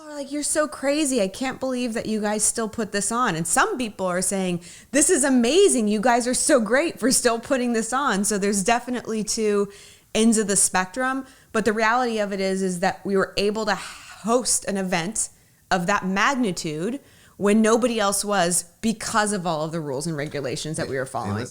People are like, you're so crazy. I can't believe that you guys still put this on. And some people are saying, this is amazing. You guys are so great for still putting this on. So there's definitely two ends of the spectrum. But the reality of it is that we were able to host an event of that magnitude when nobody else was, because of all of the rules and regulations that we were following.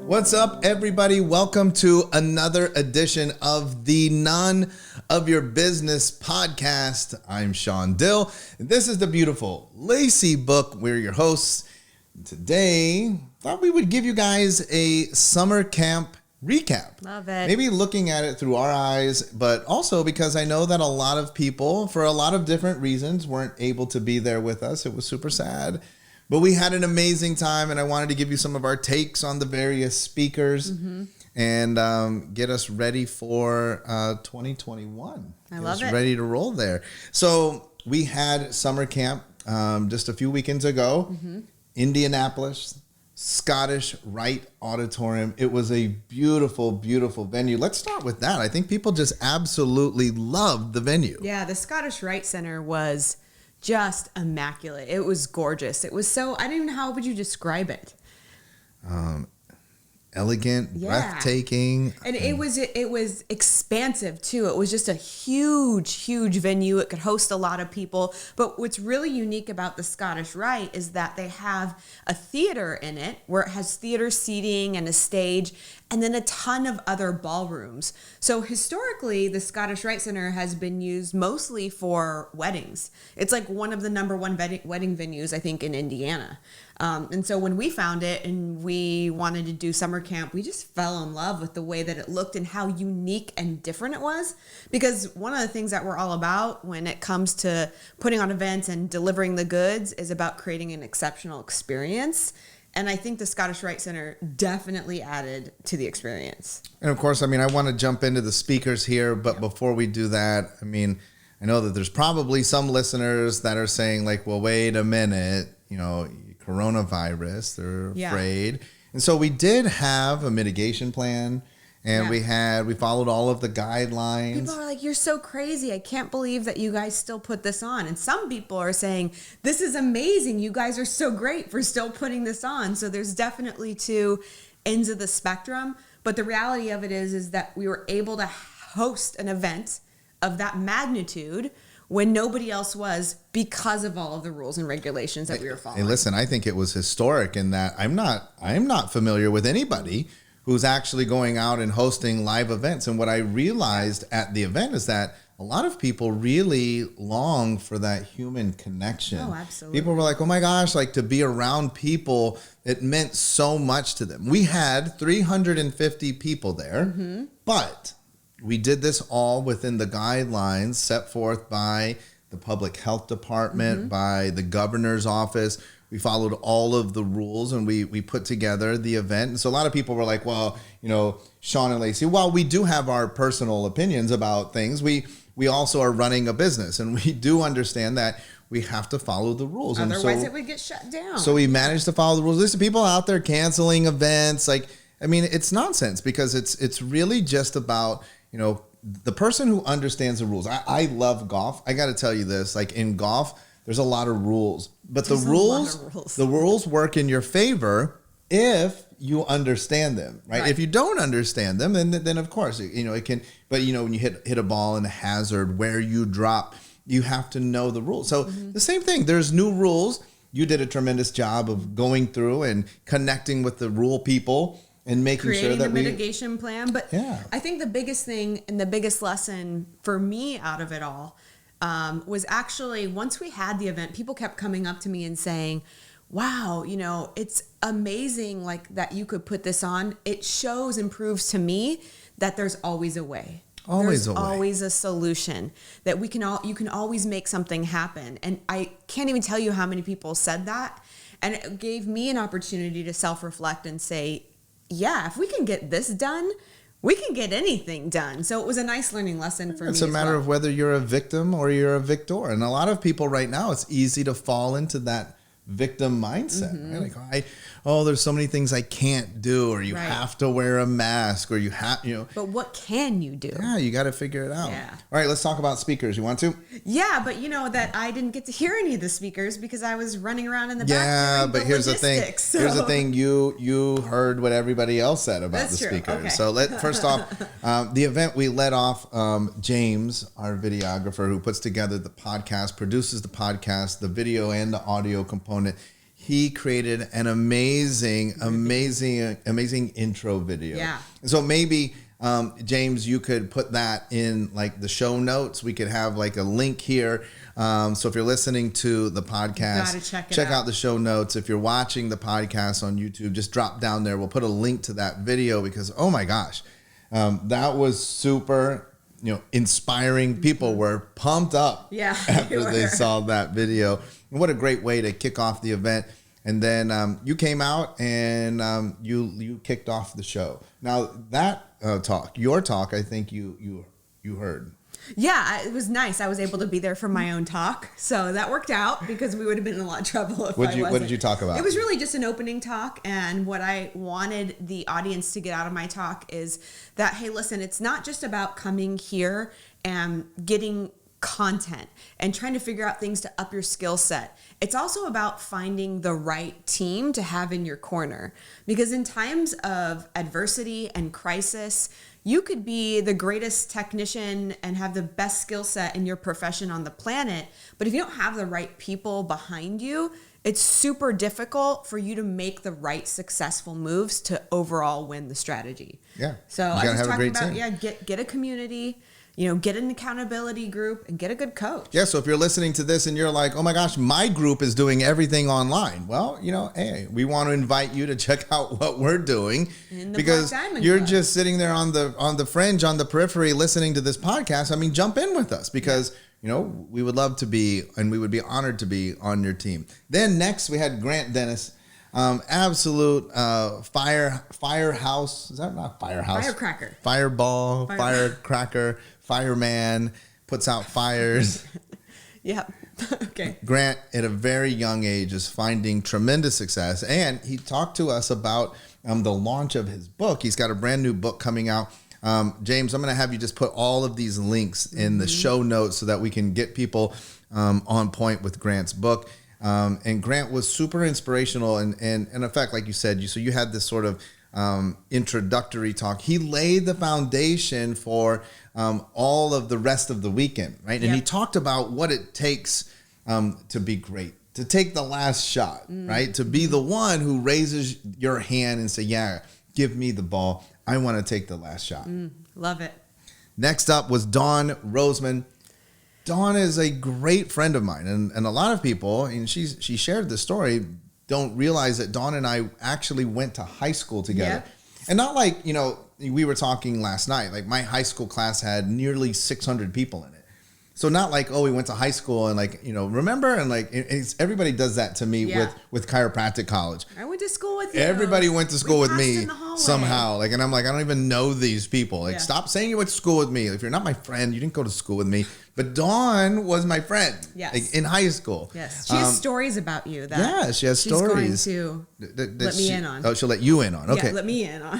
What's up, everybody? Welcome to another edition of the None of Your Business podcast. I'm Shawn Dill. This is the beautiful Lacey book. We're your hosts. Today, thought we would give you guys a summer camp recap. Love it. Maybe looking at it through our eyes, but also because I know that a lot of people, for a lot of different reasons, weren't able to be there with us. It was super sad. But we had an amazing time, and I wanted to give you some of our takes on the various speakers and get us ready for 2021. I love it. Ready to roll there. So we had summer camp just a few weekends ago, Indianapolis, Scottish Rite Auditorium. It was a beautiful, beautiful venue. Let's start with that. I think people just absolutely loved the venue. Yeah, the Scottish Rite Center was just immaculate. It was gorgeous. It was so, I don't even know, how would you describe it? Elegant, breathtaking. And it was expansive too. It was just a huge venue. It could host a lot of people. But what's really unique about the Scottish Rite is that they have a theater in it where it has theater seating and a stage, and then a ton of other ballrooms. So historically, the Scottish Rite Center has been used mostly for weddings. It's like one of the number one wedding venues, I think, in Indiana. And so when we found it and we wanted to do summer camp, we just fell in love with the way that it looked and how unique and different it was. Because one of the things that we're all about when it comes to putting on events and delivering the goods is about creating an exceptional experience. And I think the Scottish Rite Center definitely added to the experience. And of course, I mean, I want to jump into the speakers here, but before we do that, I mean, I know that there's probably some listeners that are saying like, well, wait a minute, you know, coronavirus, they're afraid. And so we did have a mitigation plan, and we followed all of the guidelines. People are like, you're so crazy. I can't believe that you guys still put this on. And some people are saying, this is amazing. You guys are so great for still putting this on. So there's definitely two ends of the spectrum. But the reality of it is that we were able to host an event of that magnitude when nobody else was, because of all of the rules and regulations that we were following. Hey, listen, I think it was historic in that I'm not familiar with anybody who's actually going out and hosting live events. And what I realized at the event is that a lot of people really long for that human connection. Oh, absolutely. People were like, oh my gosh, like to be around people, it meant so much to them. We had 350 people there, but we did this all within the guidelines set forth by the public health department, by the governor's office. We followed all of the rules, and we put together the event. And so a lot of people were like, well, you know, Shawn and Lacey, while we do have our personal opinions about things, we also are running a business, and we do understand that we have to follow the rules. Otherwise, it would get shut down. So we managed to follow the rules. Listen, people out there canceling events, like, I mean, it's nonsense, because it's really just about, you know, the person who understands the rules. I love golf. I got to tell you this, like in golf, there's a lot of rules, but the rules work in your favor if you understand them, right? If you don't understand them, then of course, you know, it can, but you know, when you hit a ball in a hazard, where you drop, you have to know the rules. So the same thing, there's new rules. You did a tremendous job of going through and connecting with the rule people and making sure that creating the mitigation plan. But yeah. I think the biggest thing and the biggest lesson for me out of it all was actually once we had the event, people kept coming up to me and saying, wow, you know, it's amazing like that you could put this on. It shows and proves to me that there's always a way. There's always a solution, that you can always make something happen. And I can't even tell you how many people said that. And it gave me an opportunity to self-reflect and say, yeah, if we can get this done, we can get anything done. So it was a nice learning lesson for me. It's a matter of whether you're a victim or you're a victor. And a lot of people right now, it's easy to fall into that victim mindset. Right? Like, there's so many things I can't do, or you have to wear a mask, or you have, But what can you do? Yeah, you got to figure it out. Yeah. All right, let's talk about speakers. You want to? Yeah, but that I didn't get to hear any of the speakers because I was running around in the back. Yeah, but here's the thing. So. Here's the thing. You heard what everybody else said about the speakers. Okay. So first off, the event we led off. James, our videographer, who puts together the podcast, produces the podcast, the video and the audio component. He created an amazing intro video. Yeah. So maybe, James, you could put that in like the show notes. We could have like a link here. So if you're listening to the podcast, check out the show notes. If you're watching the podcast on YouTube, just drop down there. We'll put a link to that video because, oh my gosh, that was super, inspiring. People were pumped up after they saw that video. And what a great way to kick off the event. And then you came out and you kicked off the show. Now that your talk, I think you heard. Yeah, it was nice. I was able to be there for my own talk, so that worked out because we would have been in a lot of trouble if I wasn't. What did you talk about? It was really just an opening talk, and what I wanted the audience to get out of my talk is that, hey, listen, it's not just about coming here and getting content and trying to figure out things to up your skill set. It's also about finding the right team to have in your corner, because in times of adversity and crisis, you could be the greatest technician and have the best skill set in your profession on the planet, but if you don't have the right people behind you, it's super difficult for you to make the right successful moves to overall win the strategy. Yeah. So I was talking about, get a community, get an accountability group and get a good coach. Yeah. So if you're listening to this and you're like, oh my gosh, my group is doing everything online. Well, hey, we want to invite you to check out what we're doing, because you're just sitting there on the fringe, on the periphery, listening to this podcast. I mean, jump in with us because, we would love to be, and we would be honored to be on your team. Then next we had Grant Dennis. Absolute firehouse. Is that not firehouse? Firecracker. Fireball, firecracker, fireman, puts out fires. Yep. Okay. Grant, at a very young age, is finding tremendous success. And he talked to us about the launch of his book. He's got a brand new book coming out. James, I'm going to have you just put all of these links in the show notes so that we can get people on point with Grant's book. And Grant was super inspirational. And in effect, like you said, you had this sort of introductory talk. He laid the foundation for all of the rest of the weekend, right? And he talked about what it takes to be great, to take the last shot, right? To be the one who raises your hand and say, yeah, give me the ball. I want to take the last shot. Love it. Next up was Dawn Roseman. Dawn is a great friend of mine, and a lot of people, and she shared the story, don't realize that Dawn and I actually went to high school together. Yep. And not like, we were talking last night, like my high school class had nearly 600 people in it. So not like, we went to high school and remember? And everybody does that to me with chiropractic college. I went to school with you. Everybody went to school with me somehow. And I'm like, I don't even know these people. Stop saying you went to school with me. If you're not my friend, you didn't go to school with me. But Dawn was my friend in high school. Yes. She has stories about you. She has stories. She's going to let me in on. Oh, she'll let you in on. Okay. Yeah, let me in on.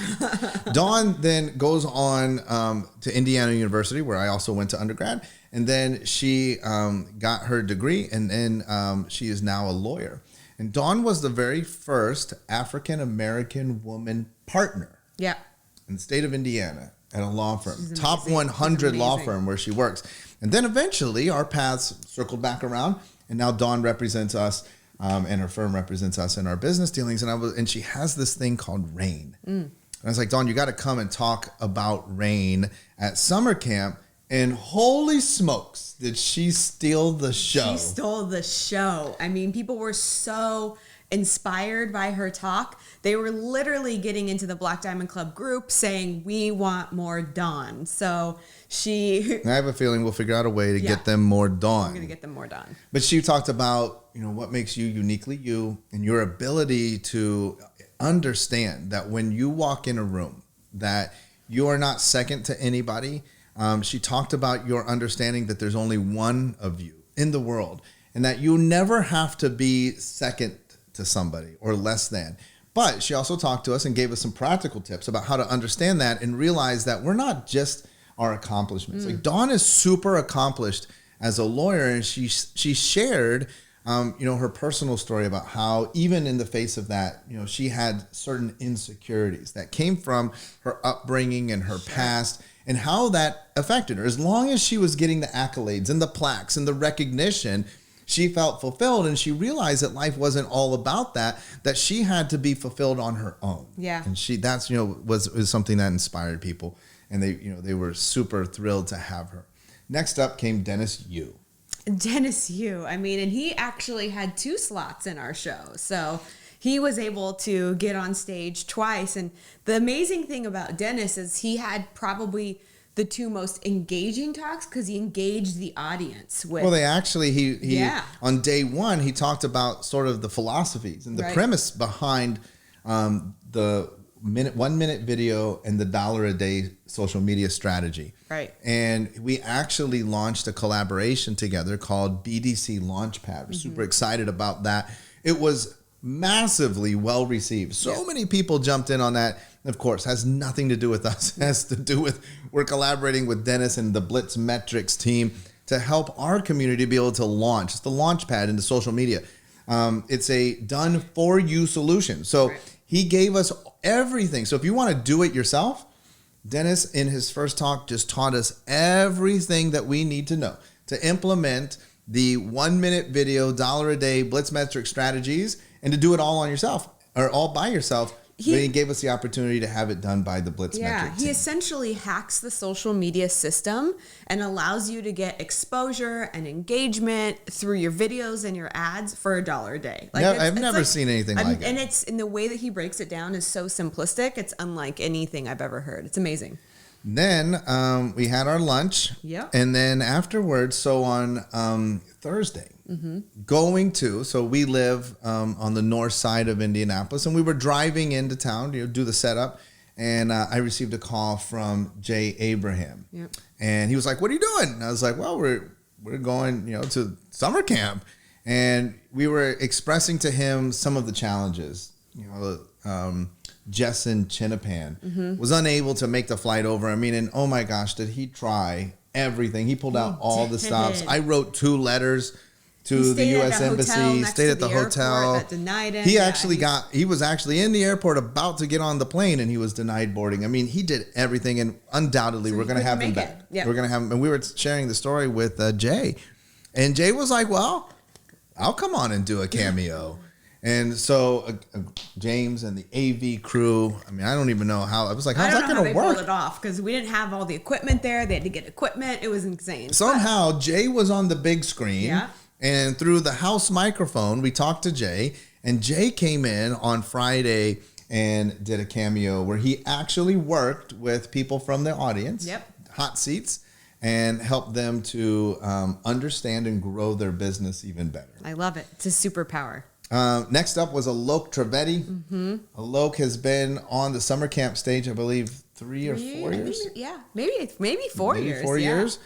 Dawn then goes on to Indiana University, where I also went to undergrad. And then she got her degree, and then she is now a lawyer. And Dawn was the very first African-American woman partner in the state of Indiana at a law firm, top 100 law firm where she works. And then eventually our paths circled back around, and now Dawn represents us, and her firm represents us in our business dealings. And she has this thing called RAIN. And I was like, Dawn, you got to come and talk about RAIN at SummerCamp. And holy smokes, did she steal the show? She stole the show. I mean, people were so inspired by her talk. They were literally getting into the Black Diamond Club group saying, we want more Dawn. So I have a feeling we'll figure out a way to get them more Dawn. We're going to get them more Dawn. But she talked about, what makes you uniquely you and your ability to understand that when you walk in a room that you are not second to anybody. She talked about your understanding that there's only one of you in the world and that you never have to be second to somebody or less than. But she also talked to us and gave us some practical tips about how to understand that and realize that we're not just our accomplishments. Like Dawn is super accomplished as a lawyer, and she shared her personal story about how even in the face of that, she had certain insecurities that came from her upbringing and her past and how that affected her. As long as she was getting the accolades and the plaques and the recognition, she felt fulfilled, and she realized that life wasn't all about that she had to be fulfilled on her own. Yeah. And that's was something that inspired people, and they were super thrilled to have her. Next up came Dennis Yu. Dennis Yu. I mean, and he actually had 2 slots in our show. So he was able to get on stage twice. And the amazing thing about Dennis is he had probably the 2 most engaging talks because he engaged the audience with. Well, they actually, he on day 1, he talked about sort of the philosophies and the premise behind the 1-minute video and the $1 a day social media strategy. Right. And we actually launched a collaboration together called BDC Launchpad. We're super excited about that. It was massively well received. So many people jumped in on that. Of course, has nothing to do with us. It has to do with we're collaborating with Dennis and the Blitz Metrics team to help our community be able to launch. It's the Launchpad into social media. It's a done for you solution. So he gave us everything. So if you want to do it yourself, Dennis in his first talk just taught us everything that we need to know to implement the 1-minute video, $1 a day Blitz Metric strategies, and to do it all on yourself or all by yourself. He gave us the opportunity to have it done by the Blitz Metric team. He essentially hacks the social media system and allows you to get exposure and engagement through your videos and your ads for $1 a day. I've never seen anything like it. And it's in the way that he breaks it down is so simplistic. It's unlike anything I've ever heard. It's amazing. Then we had our lunch. Yeah. And then afterwards, so on Thursday, so we live on the north side of Indianapolis, and we were driving into town to do the setup, and I received a call from Jay Abraham. Yep. And he was like, "What are you doing?" And I was like, "Well, we're going, to summer camp." And we were expressing to him some of the challenges. Jessen Chinapan was unable to make the flight over. I mean, and oh my gosh, did he try everything? He pulled out all the stops. I wrote 2 letters to the U.S. Embassy, stayed at the hotel. That denied him. He was actually in the airport about to get on the plane, and he was denied boarding. I mean, he did everything, and undoubtedly we're going to have him back. Yep. We're going to have him, and we were sharing the story with Jay, and Jay was like, "Well, I'll come on and do a cameo." And so James and the AV crew, I mean, I don't even know how. I was like, how's that going to work? They pulled it off because we didn't have all the equipment there. They had to get equipment. It was insane. Somehow Jay was on the big screen, and through the house microphone, we talked to Jay, and Jay came in on Friday and did a cameo where he actually worked with people from the audience, hot seats, and helped them to understand and grow their business even better. I love it. It's a superpower. Next up was Alok Trivedi. Alok has been on the summer camp stage, I believe, 3 or 4 years. Maybe 4 years. 4 years.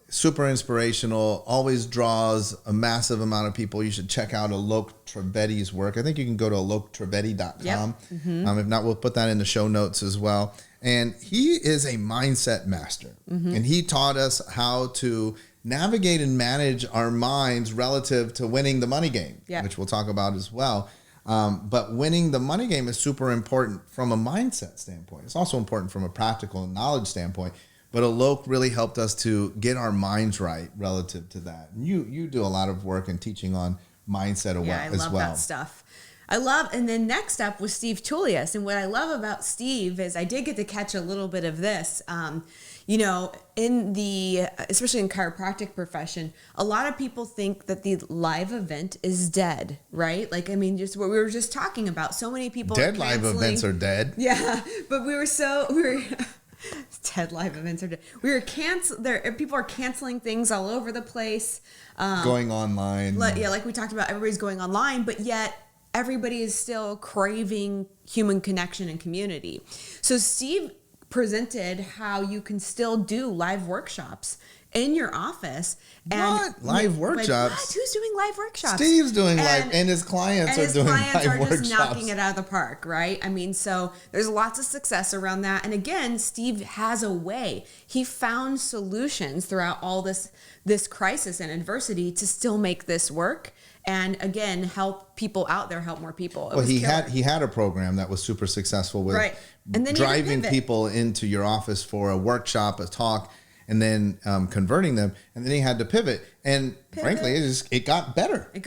Super inspirational. Always draws a massive amount of people. You should check out Alok Trivedi's work. I think you can go to aloktrivedi.com. If not, we'll put that in the show notes as well. And he is a mindset master, and he taught us how to navigate and manage our minds relative to winning the money game, which we'll talk about as well. But winning the money game is super important from a mindset standpoint. It's also important from a practical and knowledge standpoint. But Alok really helped us to get our minds right relative to that. And you do a lot of work and teaching on mindset as well. Yeah, I love that stuff. And then next up was Steve Tullius. And what I love about Steve is I did get to catch a little bit of this. you know, especially in chiropractic profession, a lot of people think that the live event is dead, right? Like, I mean, just what we were just talking about. So many people Dead live events are dead. Yeah, but we were dead live events are dead. People are canceling things all over the place. Going online. Like we talked about, everybody's going online, but yet everybody is still craving human connection and community. So Steve presented how you can still do live workshops in your office. And live workshops? Like, what? Who's doing live workshops? Steve's doing live, and his clients are doing live workshops. Just knocking it out of the park, right? I mean, so there's lots of success around that. And again, Steve has a way. He found solutions throughout all this crisis and adversity to still make this work. And again, help people out there, help more people. Well, he had a program that was super successful with and then driving people into your office for a workshop, a talk, and then converting them. And then he had to pivot. And frankly, it got better. It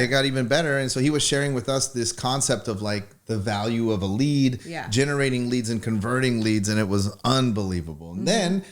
got even better. And so he was sharing with us this concept of like the value of a lead, generating leads and converting leads. And it was unbelievable. And then...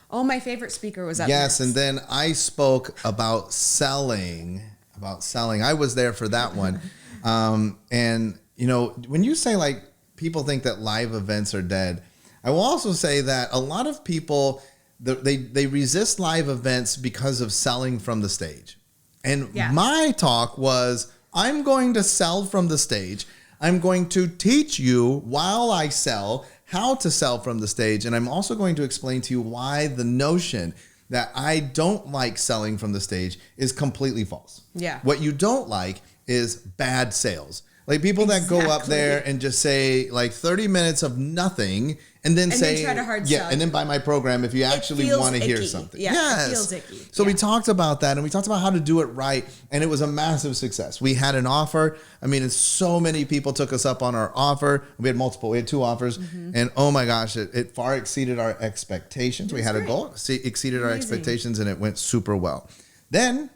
Oh, my favorite speaker was up next. And then I spoke about selling. I was there for that one. And, you know, when you say like people think that live events are dead, I will also say that a lot of people, they resist live events because of selling from the stage. And my talk was, I'm going to sell from the stage. I'm going to teach you while I sell how to sell from the stage. And I'm also going to explain to you why the notion that I don't like selling from the stage is completely false. Yeah. What you don't like is bad sales. Like people that go up there and just say like 30 minutes of nothing and then say, try to hard sell. And then buy my program if you actually want to hear something. Yeah, it feels icky. So we talked about that and we talked about how to do it right. And it was a massive success. We had an offer. I mean, so many people took us up on our offer. We had 2 offers. And oh my gosh, it far exceeded our expectations. We had a goal, exceeded our expectations, and it went super well. Then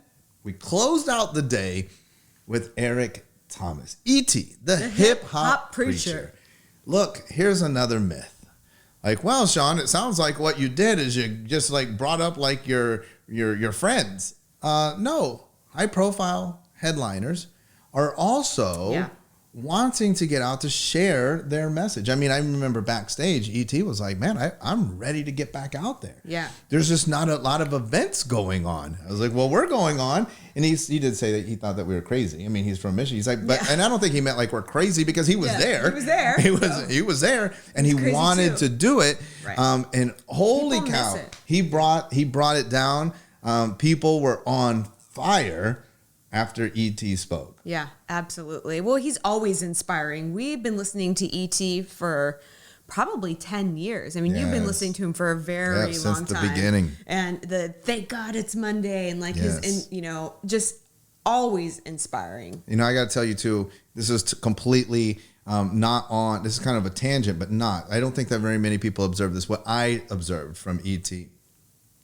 we closed out the day with Eric Thomas, E.T., the hip hop preacher. Look, here's another myth. Like, well, Shawn, it sounds like what you did is you just like brought up like your friends. No, high profile headliners are also wanting to get out to share their message. I mean, I remember backstage, E.T. was like, man, I'm ready to get back out there. Yeah. There's just not a lot of events going on. I was like, well, we're going on. And he did say that he thought that we were crazy. I mean, he's from Michigan. He's like, and I don't think he meant like we're crazy because he was there. He was there. He was there and he wanted to do it. Right. And holy cow, he brought it down. People were on fire after E.T. spoke. Yeah, absolutely. Well, he's always inspiring. We've been listening to E.T. for probably 10 years. I mean, you've been listening to him for a very long time. Since the beginning. And thank God it's Monday and like just always inspiring. You know, I got to tell you too, this is completely not on, this is kind of a tangent, but not. I don't think that very many people observe this. What I observed from E.T.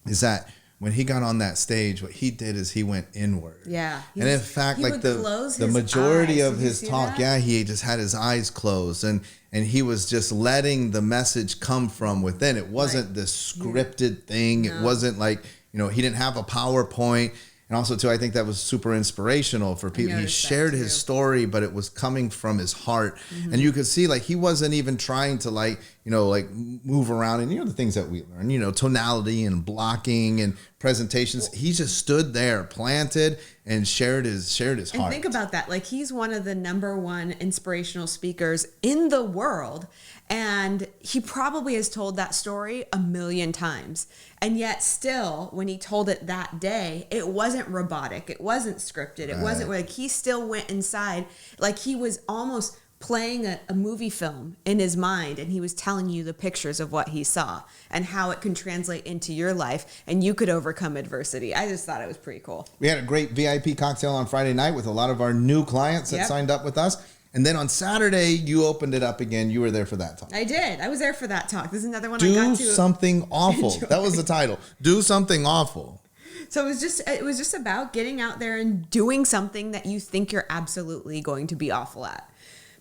is that when he got on that stage, what he did is he went inward. Yeah. And in fact, like the majority of his talk, he just had his eyes closed and he was just letting the message come from within. It wasn't this scripted thing. No. It wasn't like, you know, he didn't have a PowerPoint. And also, too, I think that was super inspirational for people. He shared his story, but it was coming from his heart. Mm-hmm. And you could see, like, he wasn't even trying to, like, you know, like move around. And, you know, the things that we learn, you know, tonality and blocking and presentations. He just stood there, planted, and shared his heart. And think about that. Like, he's one of the #1 inspirational speakers in the world. And he probably has told that story 1,000,000 times. And yet still, when he told it that day, it wasn't robotic. It wasn't scripted. It wasn't like he still went inside. Like he was almost playing a movie film in his mind. And he was telling you the pictures of what he saw and how it can translate into your life. And you could overcome adversity. I just thought it was pretty cool. We had a great VIP cocktail on Friday night with a lot of our new clients that signed up with us. And then on Saturday, you opened it up again. You were there for that talk. I did. I was there for that talk. This is another one I got to do something awful. enjoy. That was the title. Do something awful. So it was just about getting out there and doing something that you think you're absolutely going to be awful at.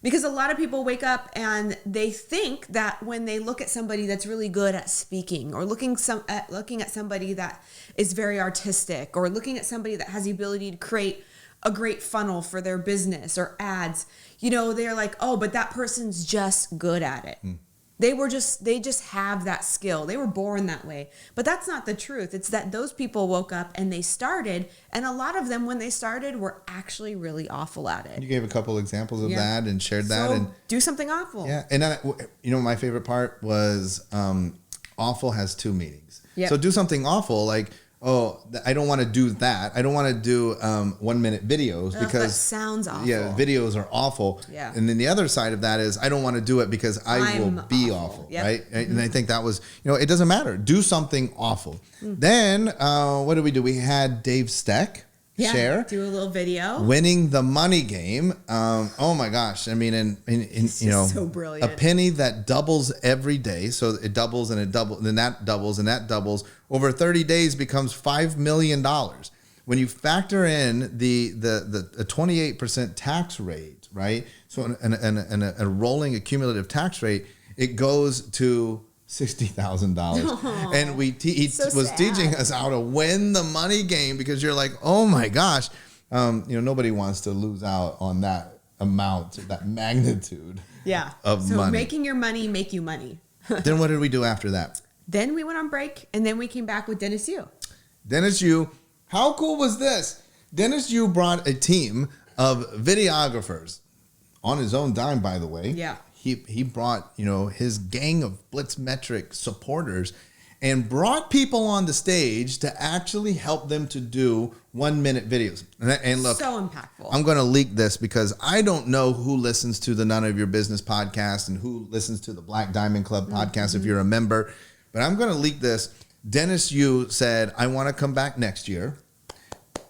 Because a lot of people wake up and they think that when they look at somebody that's really good at speaking, or looking at somebody that is very artistic, or looking at somebody that has the ability to create a great funnel for their business or ads, they're like, oh, but that person's just good at it. They just have that skill. They were born that way. But that's not the truth. It's that those people woke up and they started, and a lot of them, when they started, were actually really awful at it. You gave a couple examples of that and shared that. So and do something awful. Yeah. And my favorite part was awful has two meanings. Yep. So do something awful, like, oh, I don't want to do that. I don't want to do 1 minute videos because that sounds awful. Yeah, videos are awful. Yeah. And then the other side of that is I don't want to do it because I will be awful. Yep. Right. Mm-hmm. And I think that was, it doesn't matter. Do something awful. Then what did we do? We had Dave Steck share. Do a little video. Winning the money game. Oh my gosh. I mean, and so brilliant. A penny that doubles every day. So it doubles and it doubles, then that doubles and that doubles. Over 30 days becomes $5 million. When you factor in the 28% tax rate, right? So a rolling accumulative tax rate, it goes to $60,000. And he was teaching us how to win the money game, because you're like, oh my gosh, nobody wants to lose out on that amount, that magnitude of money. So making your money make you money. Then what did we do after that? Then we went on break, and then we came back with Dennis Yu. Dennis Yu, how cool was this? Dennis Yu brought a team of videographers on his own dime, by the way. Yeah. He brought, his gang of Blitzmetric supporters and brought people on the stage to actually help them to do 1 minute videos. And look, so impactful. I'm going to leak this because I don't know who listens to the None of Your Business podcast and who listens to the Black Diamond Club podcast if you're a member, but I'm going to leak this. Dennis Yu said, I want to come back next year,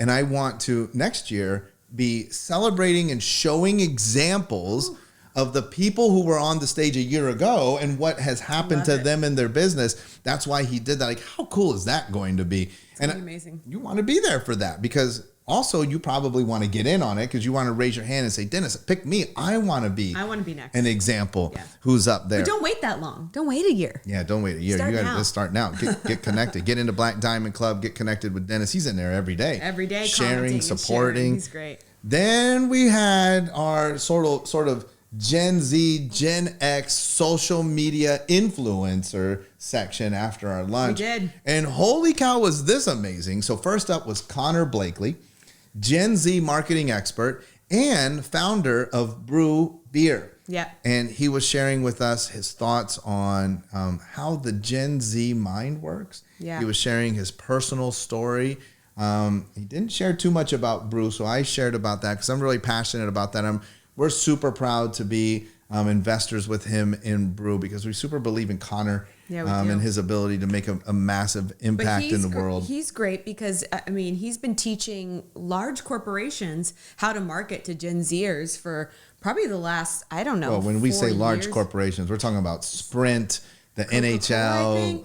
and I want to next year be celebrating and showing examples of the people who were on the stage a year ago and what has happened to them in their business. That's why he did that. Like, how cool is that going to be? It's amazing. You want to be there for that, because also you probably want to get in on it, because you want to raise your hand and say, Dennis, pick me. I want to be next. An example who's up there. But don't wait that long. Don't wait a year. Yeah, don't wait a year. You got to start now. Get connected. Get into Black Diamond Club. Get connected with Dennis. He's in there every day. Every day, sharing, supporting. He's great. Then we had our sort of Gen Z, Gen X social media influencer section after our lunch. We did. And holy cow, was this amazing. So first up was Connor Blakely, Gen Z marketing expert and founder of Brew Beer. Yeah. And he was sharing with us his thoughts on how the Gen Z mind works. Yeah. He was sharing his personal story. He didn't share too much about Brew, so I shared about that because I'm really passionate about that. We're super proud to be investors with him in Brew, because we super believe in Connor and his ability to make a massive impact in the world. He's great because, he's been teaching large corporations how to market to Gen Zers for probably the last, Well, when we say large years. corporations, we're talking about Sprint, the NHL.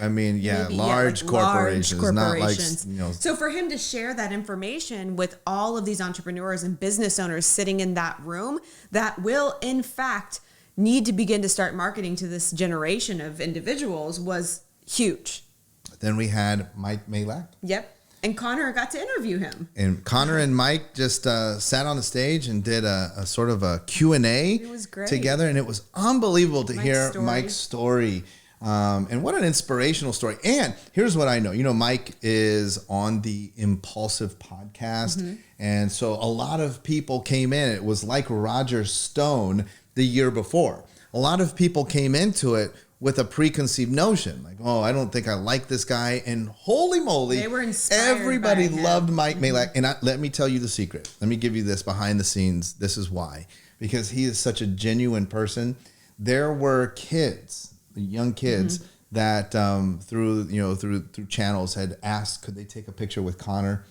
Large corporations, large corporations. Not like, So for him to share that information with all of these entrepreneurs and business owners sitting in that room that will, in fact, need to begin to start marketing to this generation of individuals was huge. Then we had Mike Maylach. Yep. And Connor got to interview him. And Connor and Mike just sat on the stage and did a sort of a Q&A together. And it was unbelievable to hear Mike's story. And what an inspirational story. And here's what I know. Mike is on the Impulsive podcast. Mm-hmm. And so a lot of people came in. It was like Roger Stone the year before. A lot of people came into it with a preconceived notion. Like, oh, I don't think I like this guy. And holy moly, they were inspired. Everybody loved Mike Maylach. And let me tell you the secret. Let me give you this behind the scenes. This is why. Because he is such a genuine person. There were kids, young kids, that through channels had asked, could they take a picture with Connor?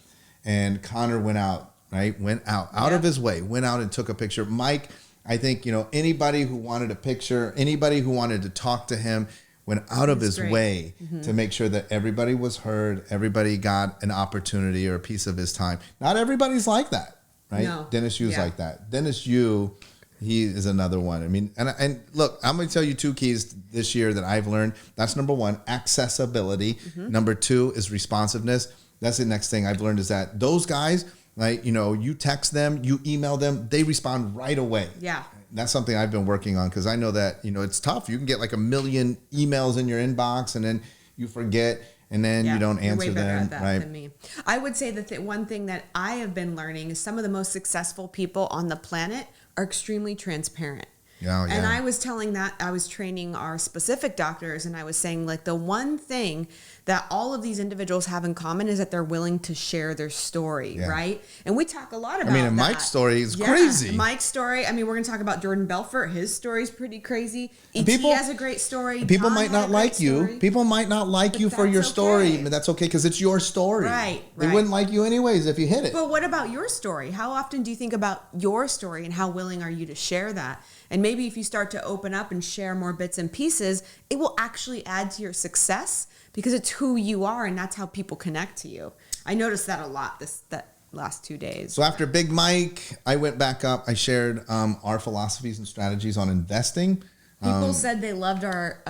And Connor went out of his way, went out and took a picture. Mike, I think, anybody who wanted a picture, anybody who wanted to talk to him, went out of his way to make sure that everybody was heard, everybody got an opportunity or a piece of his time. Not everybody's like that, right? No. Dennis Yu's like that. Dennis Yu He is another one. I mean, and look, I'm going to tell you 2 keys this year that I've learned. That's number 1, accessibility. Number 2 is responsiveness. That's the next thing I've learned is that those guys, like, you know, you text them, you email them, they respond right away. Yeah. That's something I've been working on because I know that, you know, it's tough. You can get like 1 million emails in your inbox and then you forget and then you don't answer way better them. at that right. than me. I would say that the one thing that I have been learning is some of the most successful people on the planet are extremely transparent. Yeah, And I was I was training our specific doctors and I was saying like the one thing that all of these individuals have in common is that they're willing to share their story, right? And we talk a lot about that. and Mike's story is crazy. Mike's story. I mean, we're going to talk about Jordan Belfort. His story is pretty crazy. E.T. has a great story. People Tom might had a not great like you. story. People might not like you for your story, but that's okay because it's your story. Right. They wouldn't like you anyways if you hit it. But what about your story? How often do you think about your story and how willing are you to share that? And maybe if you start to open up and share more bits and pieces, it will actually add to your success because it's who you are and that's how people connect to you. I noticed that a lot that last 2 days. So after Big Mike, I went back up. I shared our philosophies and strategies on investing. People said they loved our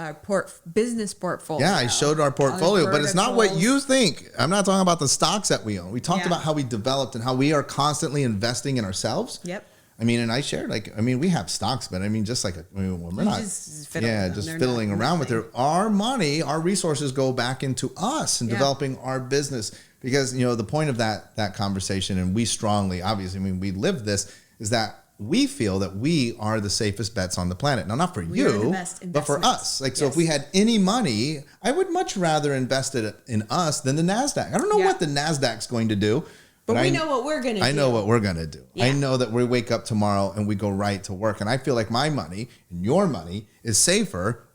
business portfolio. Yeah, I showed our portfolio, but it's not what you think. I'm not talking about the stocks that we own. We talked about how we developed and how we are constantly investing in ourselves. Yep. I mean, and I shared we have stocks, but I mean, just like we're not, fiddling around with it. Our money, our resources go back into us and developing our business because, you know, the point of that conversation, and we strongly, obviously, I mean, we live this, is that we feel that we are the safest bets on the planet. Now, not for you, but for us. Like, so if we had any money, I would much rather invest it in us than the NASDAQ. I don't know what the NASDAQ's going to do. But we know what we're going to do. I know what we're going to do. Yeah. I know that we wake up tomorrow and we go right to work. And I feel like my money and your money is safer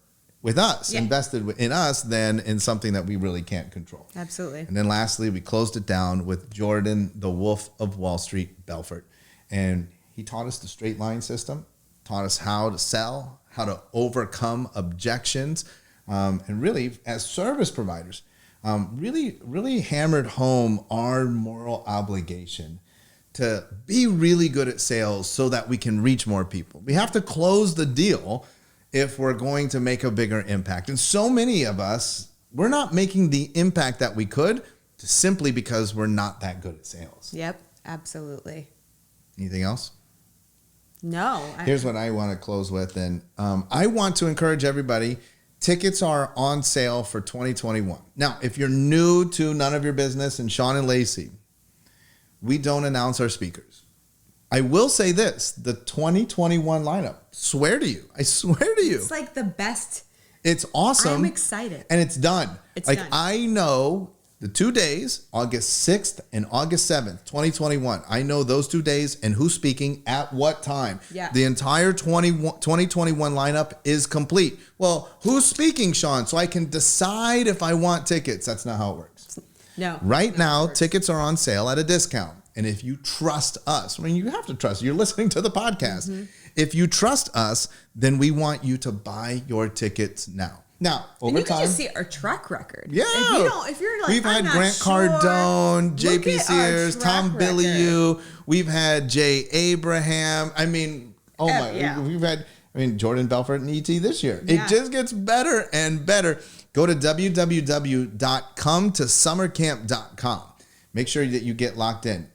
with us, invested in us, than in something that we really can't control. Absolutely. And then lastly, we closed it down with Jordan, the Wolf of Wall Street, Belfort. And he taught us the straight line system, taught us how to sell, how to overcome objections, and really, as service providers, really hammered home our moral obligation to be really good at sales so that we can reach more people. We have to close the deal if we're going to make a bigger impact. And so many of us, we're not making the impact that we could simply because we're not that good at sales. Yep, absolutely. Anything else? No. Here's what I want to close with. And I want to encourage everybody. Tickets are on sale for 2021. Now, if you're new to None of Your Business and Shawn and Lacey, we don't announce our speakers. I will say this, the 2021 lineup, I swear to you. It's like the best. It's awesome. I'm excited. And it's done. It's done. I know the 2 days, August 6th and August 7th, 2021. I know those 2 days and who's speaking at what time. Yeah. The entire 2021 lineup is complete. Well, who's speaking, Shawn? So I can decide if I want tickets. That's not how it works. No. Right now, tickets are on sale at a discount. And if you trust us, I mean, you have to trust. You're listening to the podcast. Mm-hmm. If you trust us, then we want you to buy your tickets now. Now, over time, can just see our track record. Yeah. If you're like, we've had Grant Cardone, JP Sears, Tom Bilyeu. We've had Jay Abraham. I mean, we've had Jordan Belfort and ET this year. Yeah. It just gets better and better. Go to www.cometosummercamp.com. Make sure that you get locked in.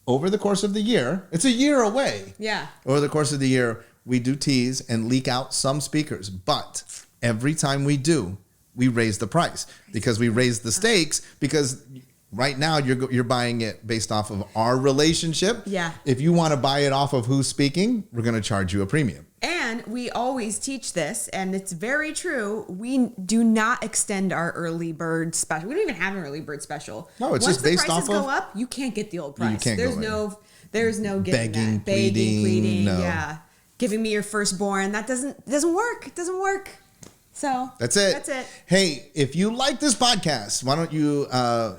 Over the course of the year, it's a year away. Yeah. Over the course of the year, we do tease and leak out some speakers, but every time we do, we raise the price because we raise the stakes because right now you're buying it based off of our relationship. Yeah. If you want to buy it off of who's speaking, we're going to charge you a premium. And we always teach this, and it's very true. We do not extend our early bird special. We don't even have an early bird special. No, it's just based off of. Once the prices go up, you can't get the old price. You can't There's no getting begging, that. Pleading. No. Yeah. Giving me your firstborn. That doesn't work. It doesn't work. So that's it. Hey, if you like this podcast, why don't you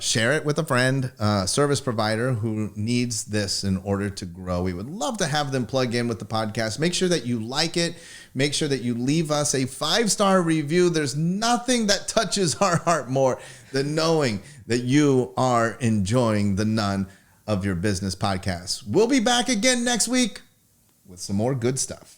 share it with a friend, service provider who needs this in order to grow? We would love to have them plug in with the podcast. Make sure that you like it. Make sure that you leave us a 5-star review. There's nothing that touches our heart more than knowing that you are enjoying the None of Your Business podcast. We'll be back again next week. with some more good stuff.